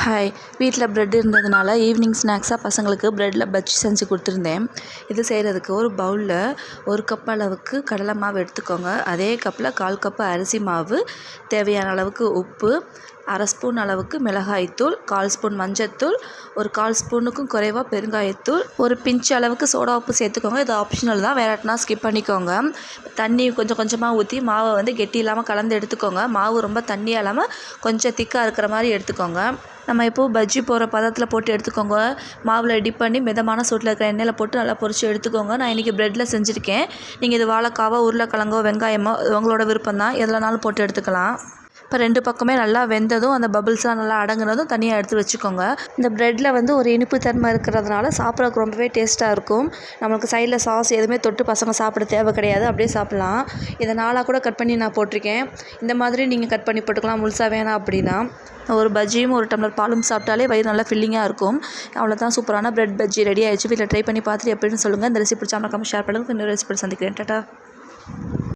Hi, வீட்டில் bread இருந்ததுனால evening ஸ்நாக்ஸாக பசங்களுக்கு ப்ரெட்டில் பஜ்ஜி செஞ்சு கொடுத்துருந்தேன். இது செய்கிறதுக்கு ஒரு பவுலில் 1 கப் அளவுக்கு கடலை மாவு எடுத்துக்கோங்க. அதே கப்பில் 1/4 கப்பு அரிசி மாவு, தேவையான அளவுக்கு உப்பு, 1/2 ஸ்பூன் அளவுக்கு மிளகாய்த்தூள், 1/4 ஸ்பூன் மஞ்சத்தூள், ஒரு 1/4 ஸ்பூனுக்கும் குறைவாக பெருங்காயத்தூள், ஒரு பிஞ்ச் அளவுக்கு சோடா உப்பு சேர்த்துக்கோங்க. இது ஆப்ஷனல் தான், வேறாட்டினா ஸ்கிப் பண்ணிக்கோங்க. தண்ணி கொஞ்சம் கொஞ்சமாக ஊற்றி மாவை கெட்டி இல்லாமல் கலந்து எடுத்துக்கோங்க. மாவு ரொம்ப தண்ணியாக இல்லாமல் கொஞ்சம் திக்காக இருக்கிற மாதிரி எடுத்துக்கோங்க. நம்ம எப்போது பஜ்ஜி போடுற பதத்தில் போட்டு எடுத்துக்கோங்க. மாவில் டிப் பண்ணி மிதமான சூட்டில் இருக்கிற எண்ணெயில் போட்டு நல்லா பொரித்து எடுத்துக்கோங்க. நான் இன்றைக்கி ப்ரெட்டில் செஞ்சுருக்கேன். நீங்கள் இது வாழைக்காவோ, உருளைக்கிழங்கோ, வெங்காயமோ உங்களோட விருப்பம் தான், எதுலனாலும் போட்டு எடுத்துக்கலாம். இப்போ 2 பக்கமே நல்லா வெந்ததும் அந்த பபிள்ஸ்லாம் நல்லா அடங்குனதும் தனியாக எடுத்து வச்சுக்கோங்க. இந்த ப்ரெட்டில் ஒரு இனிப்பு தன்மை இருக்கிறதுனால சாப்பிட்றதுக்கு ரொம்பவே டேஸ்ட்டாக இருக்கும். நமக்கு சைடில் சாஸ் எதுவுமே தொட்டு பசங்க சாப்பிட தேவை கிடையாது, அப்படியே சாப்பிட்லாம். இதை 4ஆக கூட கட் பண்ணி நான் போட்டிருக்கேன். இந்த மாதிரி நீங்கள் கட் பண்ணி போட்டுக்கலாம், முழுசாக வேணாம் அப்படின்னா. ஒரு பஜ்ஜியும் 1 டம்ளர் பாலும் சாப்பிட்டாலே வயிறு நல்லா ஃபில்லிங்காக இருக்கும். அவ்வளோதான், சூப்பரான ப்ரெட் பஜ்ஜி ரெடி ஆகிடுச்சு. வீட்டில் ட்ரை பண்ணி பார்த்துட்டு எப்படின்னு சொல்லுங்கள். இந்த ரெசிபி பிடிச்சா மறக்காம ஷேர் பண்ணுங்கள். இன்னொரு ரெசிபி சந்திக்கிறேன். டாடா.